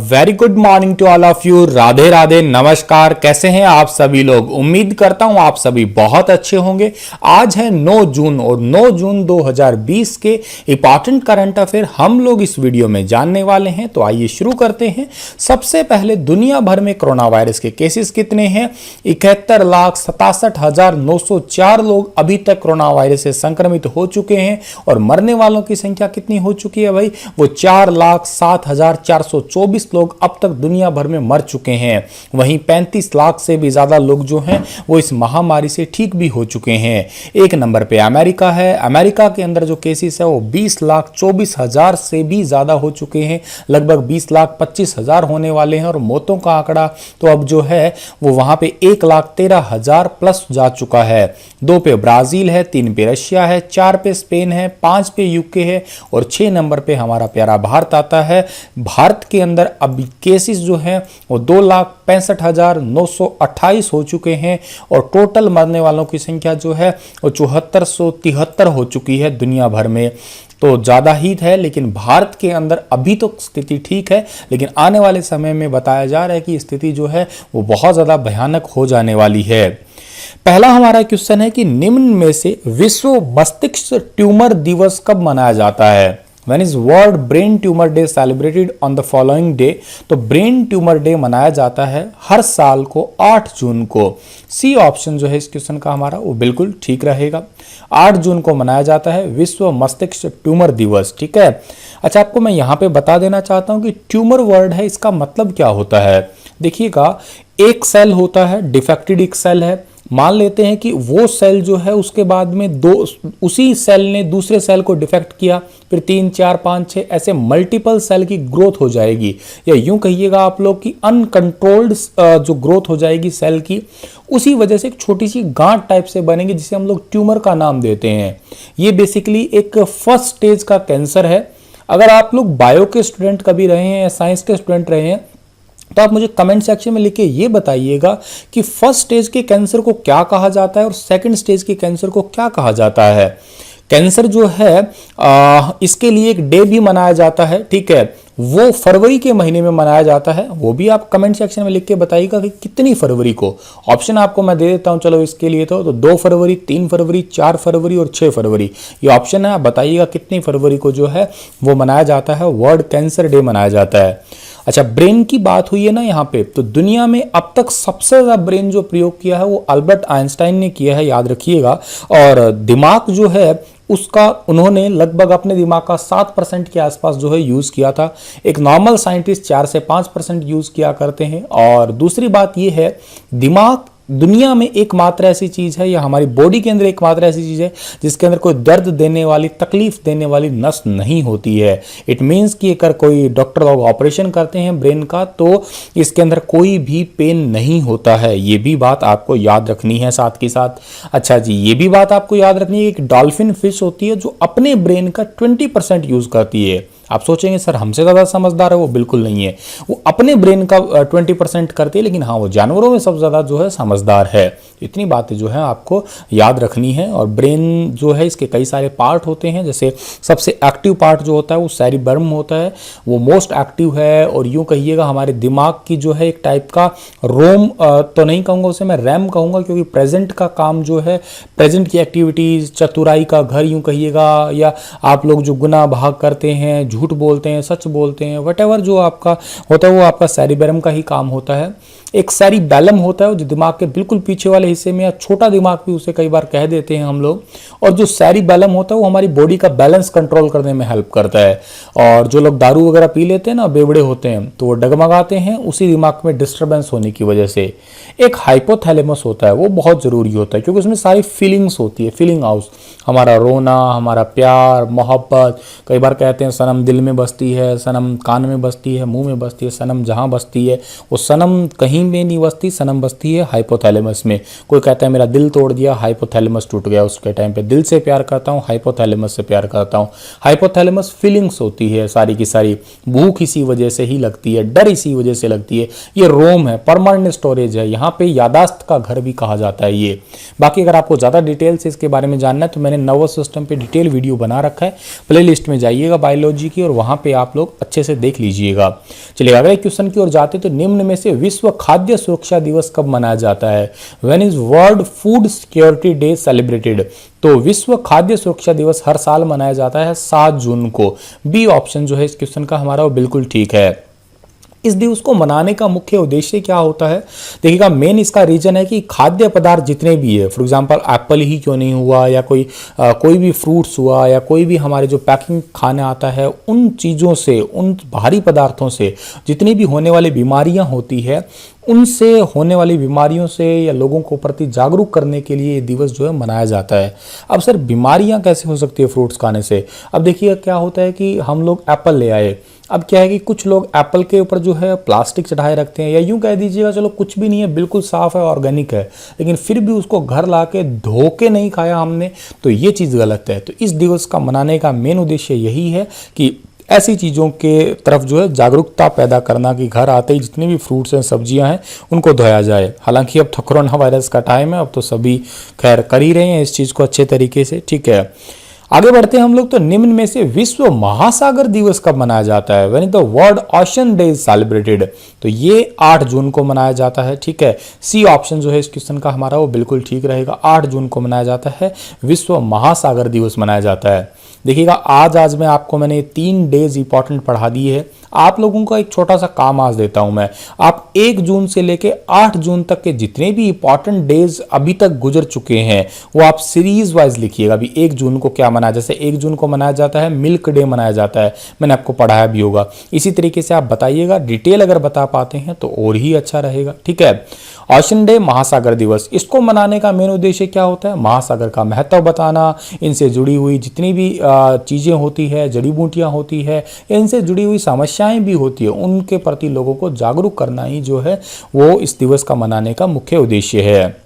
Very good morning to all of you. Radhe Radhe, नमस्कार। कैसे हैं आप सभी लोग? उम्मीद करता हूं आप सभी बहुत अच्छे होंगे। आज है 9 जून और 9 जून 2020 के इंपॉर्टेंट करंट अफेयर हम लोग इस वीडियो में जानने वाले हैं। तो आइए शुरू करते हैं। सबसे पहले दुनिया भर में कोरोना वायरस के केसेस कितने हैं? 71,67,904 लोग अभी तक कोरोना वायरस से संक्रमित हो चुके हैं और मरने वालों की संख्या कितनी हो चुकी है भाई? वो 4,07,424 लोग अब तक दुनिया भर में मर चुके हैं। वहीं 35 लाख से भी ज्यादा लोग जो हैं वो इस महामारी से ठीक भी हो चुके हैं। एक नंबर पे अमेरिका है। अमेरिका के अंदर जो केसेस है वो 20,24,000 से भी ज्यादा हो चुके हैं। लगभग 20,25,000 होने वाले हैं और मौतों का आंकड़ा तो अब जो है वो वहां पे 1,13,000 प्लस जा चुका है। 2 पे ब्राजील है, 3 पे रशिया है, 4 पे स्पेन है, 5 पे यूके है और 6 नंबर पे हमारा प्यारा भारत आता है। भारत के अंदर अभी केसेस जो हैं वो 2,65,928 हो चुके हैं और टोटल मरने वालों की संख्या जो है वो 7473 हो चुकी है दुनिया भर में। तो ज़्यादा ही है, लेकिन भारत के अंदर अभी तो स्थिति ठीक है, लेकिन आने वाले समय में बताया जा रहा है कि स्थिति जो है वो बहुत ज़्यादा भयानक हो जाने वाली है। पहला हमारा क्वेश्चन है कि निम्न में से विश्व मस्तिष्क ट्यूमर दिवस कब मनाया जाता है? When is World Brain Tumor Day celebrated on the following day? तो ब्रेन ट्यूमर डे मनाया जाता है हर साल को 8 जून को। सी ऑप्शन जो है इस क्वेश्चन का हमारा वो बिल्कुल ठीक रहेगा। 8 जून को मनाया जाता है विश्व मस्तिष्क ट्यूमर दिवस। ठीक है। अच्छा, आपको मैं यहाँ पे बता देना चाहता हूँ कि ट्यूमर वर्ड है, इसका मतलब क्या होता है। देखिएगा, एक सेल होता है, डिफेक्टेड एक सेल है। मान लेते हैं कि वो सेल जो है उसके बाद में उसी सेल ने दूसरे सेल को डिफेक्ट किया, फिर 3, 4, 5, 6 ऐसे मल्टीपल सेल की ग्रोथ हो जाएगी, या यूं कहिएगा आप लोग कि अनकंट्रोल्ड जो ग्रोथ हो जाएगी सेल की। उसी वजह से एक छोटी सी गांठ टाइप से बनेगी जिसे हम लोग ट्यूमर का नाम देते हैं। ये बेसिकली एक फर्स्ट स्टेज का कैंसर है। अगर आप लोग बायो के स्टूडेंट कभी रहे हैं या साइंस के स्टूडेंट रहे हैं तो आप मुझे कमेंट सेक्शन में लिख के ये बताइएगा कि फर्स्ट स्टेज के कैंसर को क्या कहा जाता है और सेकंड स्टेज के कैंसर को क्या कहा जाता है। कैंसर जो है इसके लिए एक डे भी मनाया जाता है। ठीक है, वो फरवरी के महीने में मनाया जाता है। वो भी आप कमेंट सेक्शन में लिख के बताइएगा कि कितनी फरवरी को। ऑप्शन आपको मैं दे देता हूं चलो इसके लिए। तो 2 फरवरी, 3 फरवरी, 4 फरवरी और 6 फरवरी ये ऑप्शन है। आप बताइएगा कितनी फरवरी को जो है वो मनाया जाता है, वर्ल्ड कैंसर डे मनाया जाता है। अच्छा, ब्रेन की बात हुई है ना यहाँ पे, तो दुनिया में अब तक सबसे ज्यादा ब्रेन जो प्रयोग किया है वो अल्बर्ट आइंस्टाइन ने किया है, याद रखिएगा। और दिमाग जो है उसका उन्होंने लगभग अपने दिमाग का 7% के आसपास जो है यूज किया था। एक नॉर्मल साइंटिस्ट 4 से 5% यूज किया करते हैं। और दूसरी बात यह है, दिमाग दुनिया में एकमात्र ऐसी चीज है या हमारी बॉडी के अंदर एकमात्र ऐसी चीज है जिसके अंदर कोई दर्द देने वाली, तकलीफ देने वाली नस नहीं होती है। इट मीन्स कि अगर कोई डॉक्टर लोग ऑपरेशन करते हैं ब्रेन का तो इसके अंदर कोई भी पेन नहीं होता है। ये भी बात आपको याद रखनी है साथ के साथ। अच्छा जी, ये भी बात आपको याद रखनी है कि डॉल्फिन फिश होती है जो अपने ब्रेन का 20% यूज करती है। आप सोचेंगे सर हमसे ज़्यादा समझदार है, वो बिल्कुल नहीं है। वो अपने ब्रेन का 20% करती है, लेकिन हाँ वो जानवरों में सबसे ज़्यादा जो है समझदार है। इतनी बातें जो है आपको याद रखनी है। और ब्रेन जो है इसके कई सारे पार्ट होते हैं। जैसे सबसे एक्टिव पार्ट जो होता है वो सेरिबेलम होता है, वो मोस्ट एक्टिव है। और यूँ कहिएगा हमारे दिमाग की जो है एक टाइप का रोम तो नहीं कहूँगा, उसे मैं रैम कहूँगा, क्योंकि प्रेजेंट का काम जो है, प्रेजेंट की एक्टिविटीज़, चतुराई का घर यूँ कहिएगा, या आप लोग जो गुनाह भाग करते हैं, झूठ बोलते हैं, सच बोलते हैं, वटेवर जो आपका होता है वो आपका सेरिबेलम का ही काम होता है। एक सेरिबेलम होता है जो दिमाग के बिल्कुल पीछे वाले हिस्से में, या छोटा दिमाग भी उसे कई बार कह देते हैं हम लोग। और जो सेरिबेलम होता है वो हमारी बॉडी का बैलेंस कंट्रोल करने में हेल्प करता है। और जो लोग दारू वगैरह पी लेते हैं ना, बेवड़े होते हैं, तो वो डगमगाते हैं उसी दिमाग में डिस्टर्बेंस होने की वजह से। एक हाइपोथैलेमस होता है, वो बहुत जरूरी होता है क्योंकि उसमें सारी फीलिंग्स होती है। फीलिंग हाउस, हमारा रोना, हमारा प्यार, मोहब्बत। कई बार कहते हैं सनम दिल में बसती है, सनम कान में बसती है, मुंह में बसती है, सनम जहां बसती है वो सनम कहीं में नहीं बसती, सनम बसती है हाइपोथैलेमस में। कोई कहता है मेरा दिल तोड़ दिया, हाइपोथैलेमस टूट गया। उसके टाइम पे दिल से प्यार करता हूँ, हाइपोथैलेमस से प्यार करता हूँ। हाइपोथैलेमस फीलिंग्स होती है सारी की सारी। भूख इसी वजह से ही लगती है, डर इसी वजह से लगती है। ये रोम है, परमानेंट स्टोरेज है, यहाँ पे यादाश्त का घर भी कहा जाता है ये। बाकी अगर आपको ज़्यादा डिटेल से इसके बारे में जानना है तो मैंने नर्वस सिस्टम पे डिटेल वीडियो बना रखा है, प्लेलिस्ट में जाइएगा बायोलॉजी की और वहां पे आप लोग अच्छे से देख लीजिएगा। चलिए अगले क्वेश्चन की ओर जाते तो निम्न में से विश्व खाद्य सुरक्षा दिवस कब मनाया जाता है? When is world food security day celebrated? तो विश्व खाद्य सुरक्षा दिवस हर साल मनाया जाता है 7 जून को। बी ऑप्शन जो है इस क्वेश्चन का हमारा वो बिल्कुल ठीक है। इस दिवस को मनाने का मुख्य उद्देश्य क्या होता है? देखिएगा, मेन इसका रीजन है कि खाद्य पदार्थ जितने भी है, फॉर एग्जांपल एप्पल ही क्यों नहीं हुआ या कोई भी फ्रूट्स हुआ या कोई भी हमारे जो पैकिंग खाना आता है, उन चीज़ों से, उन भारी पदार्थों से जितनी भी होने वाली बीमारियां होती है, उनसे होने वाली बीमारियों से या लोगों को प्रति जागरूक करने के लिए ये दिवस जो है मनाया जाता है। अब सर बीमारियां कैसे हो सकती है फ्रूट्स खाने से? अब देखिए क्या होता है कि हम लोग एप्पल ले आए, अब क्या है कि कुछ लोग एप्पल के ऊपर जो है प्लास्टिक चढ़ाए रखते हैं, या यूं कह दीजिएगा चलो कुछ भी नहीं है, बिल्कुल साफ है, ऑर्गेनिक है, लेकिन फिर भी उसको घर लाके धो के नहीं खाया हमने, तो ये चीज़ गलत है। तो इस दिवस का मनाने का मेन उद्देश्य यही है कि ऐसी चीज़ों के तरफ जो है जागरूकता पैदा करना कि घर आते ही जितने भी फ्रूट्स हैं, सब्जियां हैं, उनको धोया जाए। हालांकि अब तो कोरोना वायरस का टाइम है, अब तो सभी खैर कर ही रहे हैं इस चीज़ को अच्छे तरीके से, ठीक है। आगे बढ़ते हैं हम लोग, तो निम्न में से विश्व महासागर दिवस कब मनाया जाता है? When is the world ocean day is celebrated? तो ये 8 जून को मनाया जाता है, ठीक है। सी ऑप्शन जो है इस क्वेश्चन का हमारा वो बिल्कुल ठीक रहेगा। 8 जून को मनाया जाता है, विश्व महासागर दिवस मनाया जाता है। देखिएगा, आज में आपको मैंने 3 डेज इंपॉर्टेंट पढ़ा दिए है। आप लोगों का एक छोटा सा काम आज देता हूं मैं, आप 1 जून से लेके 8 जून तक के जितने भी इंपॉर्टेंट डेज अभी तक गुजर चुके हैं वो आप सीरीज वाइज लिखिएगा। अभी 1 जून को क्या मनाया, जैसे 1 जून को मनाया जाता है मिल्क डे मनाया जाता है, मैंने आपको पढ़ाया भी होगा। इसी तरीके से आप बताइएगा, डिटेल अगर बता पाते हैं तो और ही अच्छा रहेगा, ठीक है। ओशन डे, महासागर दिवस, इसको मनाने का मेन उद्देश्य क्या होता है? महासागर का महत्व बताना, इनसे जुड़ी हुई जितनी भी चीज़ें होती है, जड़ी बूटियाँ होती है, इनसे जुड़ी हुई समस्याएं भी होती है, उनके प्रति लोगों को जागरूक करना ही जो है वो इस दिवस का मनाने का मुख्य उद्देश्य है।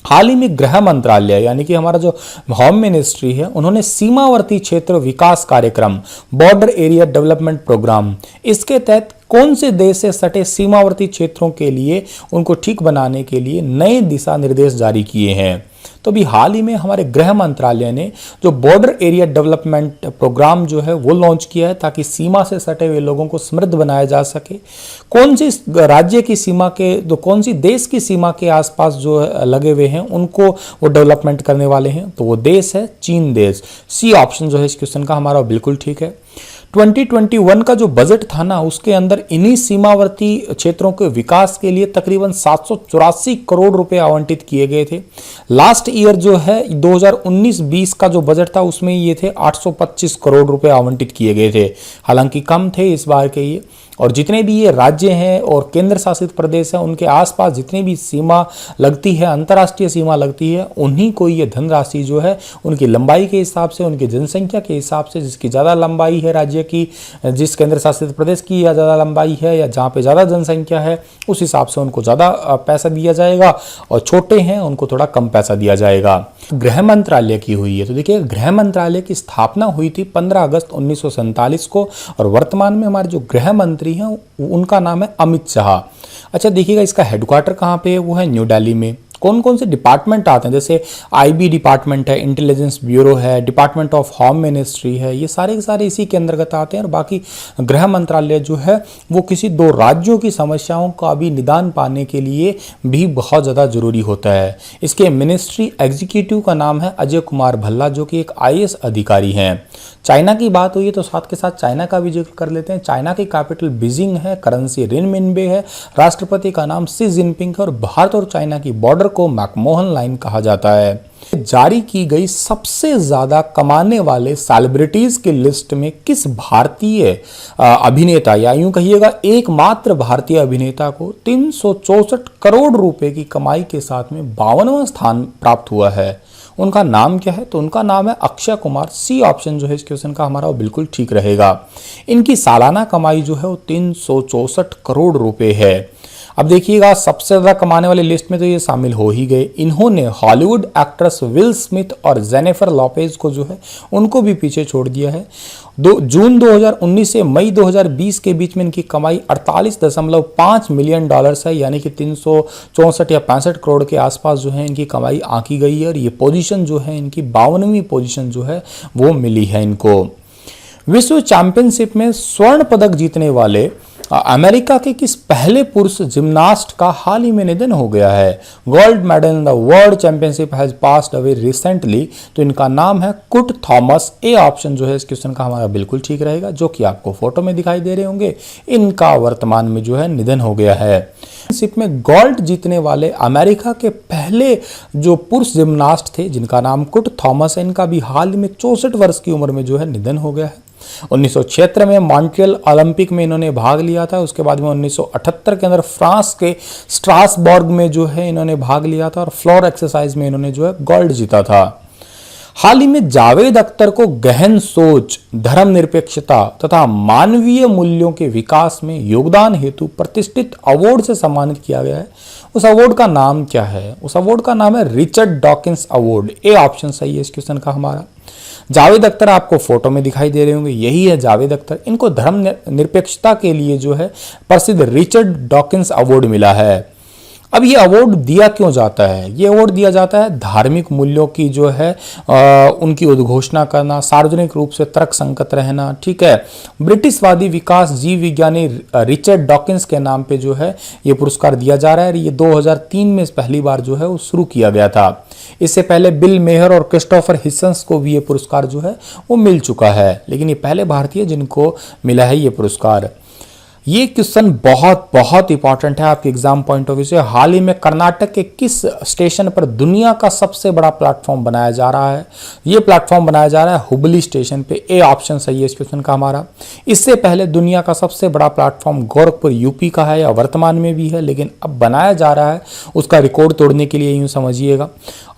हाल ही में गृह मंत्रालय यानी कि हमारा जो होम मिनिस्ट्री है, उन्होंने सीमावर्ती क्षेत्र विकास कार्यक्रम, बॉर्डर एरिया डेवलपमेंट प्रोग्राम, इसके तहत कौन से देश से सटे सीमावर्ती क्षेत्रों के लिए उनको ठीक बनाने के लिए नए दिशा निर्देश जारी किए हैं। तो अभी हाल ही में हमारे गृह मंत्रालय ने जो बॉर्डर एरिया डेवलपमेंट प्रोग्राम जो है वो लॉन्च किया है, ताकि सीमा से सटे हुए लोगों को समृद्ध बनाया जा सके। कौन सी राज्य की सीमा के, तो कौन सी देश की सीमा के आसपास जो लगे हुए हैं उनको वो डेवलपमेंट करने वाले हैं, तो वो देश है चीन देश। सी ऑप्शन जो है इस क्वेश्चन का हमारा बिल्कुल ठीक है। 2021 का जो बजट था ना, उसके अंदर इन्हीं सीमावर्ती क्षेत्रों के विकास के लिए तकरीबन 784 करोड़ रुपए आवंटित किए गए थे। लास्ट ईयर जो है 2019-20 का जो बजट था उसमें ये थे 825 करोड़ रुपए आवंटित किए गए थे, हालांकि कम थे इस बार के ये। और जितने भी ये राज्य हैं और केंद्र शासित प्रदेश हैं, उनके आसपास जितनी भी सीमा लगती है, अंतर्राष्ट्रीय सीमा लगती है, उन्हीं को ये धनराशि जो है उनकी लंबाई के हिसाब से, उनकी जनसंख्या के हिसाब से, जिसकी ज़्यादा लंबाई है राज्य की, जिस केंद्र शासित प्रदेश की या ज़्यादा लंबाई है या जहाँ पे ज़्यादा जनसंख्या है, उस हिसाब से उनको ज़्यादा पैसा दिया जाएगा, और छोटे हैं उनको थोड़ा कम पैसा दिया जाएगा। गृह मंत्रालय की हुई है, तो देखिए गृह मंत्रालय की स्थापना हुई थी 15 अगस्त 1947 को, और वर्तमान में हमारे जो गृह मंत्री हैं उनका नाम है अमित शाह। अच्छा देखिएगा, इसका हेडक्वार्टर कहाँ पे है? वो है न्यू दिल्ली में। कौन कौन से डिपार्टमेंट आते हैं, जैसे आईबी डिपार्टमेंट है, इंटेलिजेंस ब्यूरो है, डिपार्टमेंट ऑफ होम मिनिस्ट्री है, ये सारे के सारे इसी के अंतर्गत आते हैं। और बाकी गृह मंत्रालय जो है वो किसी 2 राज्यों की समस्याओं का भी निदान पाने के लिए भी बहुत ज़्यादा जरूरी होता है। इसके मिनिस्ट्री एग्जीक्यूटिव का नाम है अजय कुमार भल्ला, जो कि एक IAS अधिकारी हैं। चाइना की बात हुई है तो साथ के साथ चाइना का भी जिक्र कर लेते हैं। चाइना की कैपिटल बीजिंग है, करेंसी रिनमिनबे है, राष्ट्रपति का नाम शी जिनपिंग है, और भारत और चाइना की बॉर्डर को मैकमोहन लाइन कहा जाता है। जारी की गई सबसे ज्यादा कमाने वाले सेलिब्रिटीज की लिस्ट में किस भारतीय अभिनेता, या यूं कहिएगा एकमात्र भारतीय अभिनेता को 364 करोड़ रुपए की कमाई के साथ में 52वां स्थान प्राप्त हुआ है? उनका नाम क्या है? तो उनका नाम है अक्षय कुमार। सी ऑप्शन जो है इस क्वेश्चन का हमारा वो बिल्कुल ठीक रहेगा। इनकी सालाना कमाई जो है वो 364 करोड़ रुपए है। अब देखिएगा, सबसे ज़्यादा कमाने वाली लिस्ट में तो ये शामिल हो ही गए। इन्होंने हॉलीवुड एक्ट्रेस विल स्मिथ और जेनिफर लॉपेज को जो है उनको भी पीछे छोड़ दिया है। जून 2019 से मई 2020 के बीच में इनकी कमाई 48.5 मिलियन डॉलर्स है, यानी कि 364 या 65 करोड़ के आसपास जो है इनकी कमाई आंकी गई है। और ये पोजीशन जो है इनकी 52वीं पोजीशन जो है वो मिली है इनको। विश्व चैंपियनशिप में स्वर्ण पदक जीतने वाले अमेरिका के किस पहले पुरुष जिम्नास्ट का हाल ही में निधन हो गया है? Gold medal in the world championship has passed away recently. तो इनका नाम है कुट थॉमस। ए ऑप्शन जो है इस क्वेश्चन का हमारा बिल्कुल ठीक रहेगा, जो कि आपको फोटो में दिखाई दे रहे होंगे। इनका वर्तमान में जो है निधन हो गया है। चैंपियनशिप में गोल्ड जीतने वाले अमेरिका के पहले जो पुरुष जिम्नास्ट थे, जिनका नाम कुट थॉमस है, इनका भी हाल ही में 64 वर्ष की उम्र में जो है निधन हो गया है। 1976 में मॉन्ट्रियल ओलंपिक में इन्होंने भाग लिया था। उसके बाद में 1978 के अंदर फ्रांस के स्ट्रासबर्ग में जो है इन्होंने भाग लिया था और फ्लोर एक्सरसाइज में इन्होंने जो है गोल्ड जीता था। हाल ही में जावेद अख्तर को गहन सोच, धर्मनिरपेक्षता तथा मानवीय मूल्यों के विकास में योगदान हेतु प्रतिष्ठित अवार्ड से सम्मानित किया गया है। उस अवार्ड का नाम क्या है? उस अवार्ड का नाम है Richard Dawkins award. A option सही है इस क्वेश्चन का हमारा। जावेद अख्तर आपको फोटो में दिखाई दे रहे होंगे, यही है जावेद अख्तर। इनको धर्म निरपेक्षता के लिए जो है प्रसिद्ध रिचर्ड डॉकिंस अवार्ड मिला है। अब ये अवार्ड दिया क्यों जाता है? ये अवार्ड दिया जाता है धार्मिक मूल्यों की जो है उनकी उद्घोषणा करना, सार्वजनिक रूप से तर्क संगत रहना, ठीक है। ब्रिटिशवादी विकास जीव विज्ञानी रिचर्ड डॉकिंस के नाम पे जो है ये पुरस्कार दिया जा रहा है। ये 2003 में पहली बार जो है वो शुरू किया गया था। इससे पहले बिल मेहर और क्रिस्टोफर हिसन्स को भी ये पुरस्कार जो है वो मिल चुका है, लेकिन ये पहले भारतीय जिनको मिला है ये पुरस्कार। ये क्वेश्चन बहुत बहुत इंपॉर्टेंट है आपके एग्जाम पॉइंट ऑफ व्यू से। हाल ही में कर्नाटक के किस स्टेशन पर दुनिया का सबसे बड़ा प्लेटफॉर्म बनाया जा रहा है? ये प्लेटफॉर्म बनाया जा रहा है हुबली स्टेशन पे। ए ऑप्शन सही है इस क्वेश्चन का हमारा। इससे पहले दुनिया का सबसे बड़ा प्लेटफॉर्म गोरखपुर यूपी का है, या वर्तमान में भी है, लेकिन अब बनाया जा रहा है उसका रिकॉर्ड तोड़ने के लिए, यूँ समझिएगा।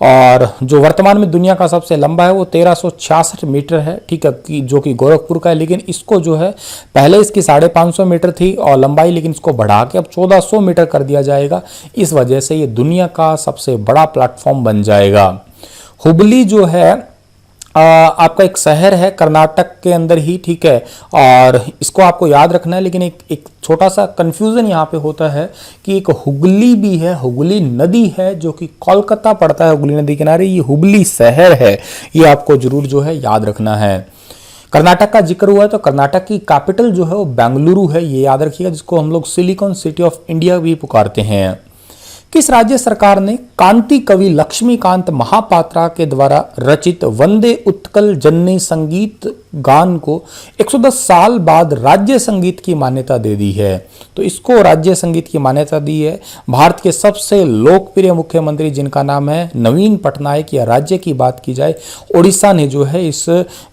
और जो वर्तमान में दुनिया का सबसे लंबा है वो 1366 मीटर है, ठीक है, जो कि गोरखपुर का है। लेकिन इसको जो है पहले इसकी 550 मीटर थी और लंबाई, लेकिन इसको बढ़ा के अब 1400 मीटर कर दिया जाएगा। इस वजह से ये दुनिया का सबसे बड़ा प्लेटफॉर्म बन जाएगा। हुबली जो है आपका एक शहर है कर्नाटक के अंदर ही, ठीक है, और इसको आपको याद रखना है। लेकिन एक छोटा सा कंफ्यूजन यहाँ पे होता है कि एक हुगली भी है, हुगली नदी है जो कि कोलकाता पड़ता है हुगली नदी किनारे, ये हुबली शहर है। ये आपको जरूर जो है याद रखना है। कर्नाटक का जिक्र हुआ है तो कर्नाटक की कैपिटल जो है वो बेंगलुरु है, ये याद रखिएगा, जिसको हम लोग सिलिकॉन सिटी ऑफ इंडिया भी पुकारते हैं। किस राज्य सरकार ने कांति कवि लक्ष्मीकांत महापात्रा के द्वारा रचित वंदे उत्कल जननी संगीत गान को 110 साल बाद राज्य संगीत की मान्यता दे दी है? तो इसको राज्य संगीत की मान्यता दी है भारत के सबसे लोकप्रिय मुख्यमंत्री जिनका नाम है नवीन पटनायक। या राज्य की बात की जाए, ओडिशा ने जो है इस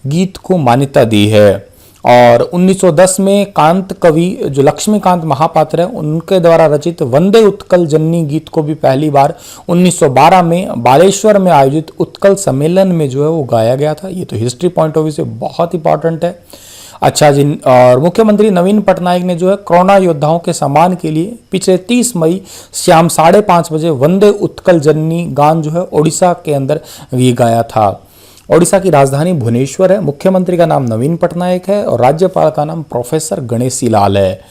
गीत को मान्यता दी है। और 1910 में कांत कवि जो लक्ष्मीकांत महापात्र है उनके द्वारा रचित वंदे उत्कल जननी गीत को भी पहली बार 1912 में बालेश्वर में आयोजित उत्कल सम्मेलन में जो है वो गाया गया था। ये तो हिस्ट्री पॉइंट ऑफ व्यू से बहुत इंपॉर्टेंट है। अच्छा जी, और मुख्यमंत्री नवीन पटनायक ने जो है कोरोना योद्धाओं के सम्मान के लिए पिछले 30 मई शाम 5:30 बजे वंदे उत्कल जननी गान जो है ओडिशा के अंदर ये गाया था। ओडिशा की राजधानी भुवनेश्वर है, मुख्यमंत्री का नाम नवीन पटनायक है और राज्यपाल का नाम प्रोफेसर गणेशी लाल है।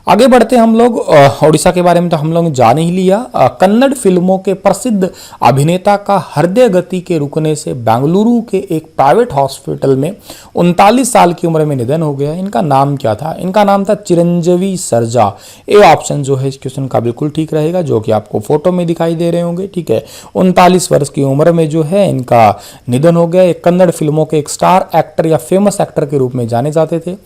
आगे बढ़ते हम लोग ओडिशा के बारे में तो हम लोग जान ही लिया। कन्नड़ फिल्मों के प्रसिद्ध अभिनेता का हृदय गति के रुकने से बेंगलुरु के एक प्राइवेट हॉस्पिटल में 39 साल की उम्र में निधन हो गया। इनका नाम क्या था? इनका नाम था चिरंजीवी सरजा। ए ऑप्शन जो है इस क्वेश्चन का बिल्कुल ठीक रहेगा, जो कि आपको फोटो में दिखाई दे रहे होंगे, ठीक है। 39 वर्ष की उम्र में जो है इनका निधन हो गया। एक कन्नड़ फिल्मों के एक स्टार एक्टर या फेमस एक्टर के रूप में जाने जाते थे।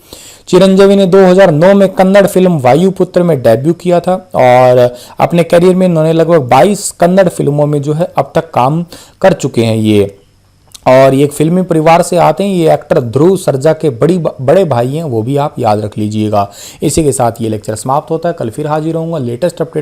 चिरंजीवी ने 2009 में कन्नड़ फिल्म वायुपुत्र में डेब्यू किया था और अपने करियर में इन्होंने लगभग 22 कन्नड़ फिल्मों में जो है अब तक काम कर चुके हैं ये। और ये एक फिल्मी परिवार से आते हैं। ये एक्टर ध्रुव सरजा के बड़े भाई हैं, वो भी आप याद रख लीजिएगा। इसी के साथ ये लेक्चर समाप्त होता है। कल फिर हाजिर होऊंगा लेटेस्ट अपडेट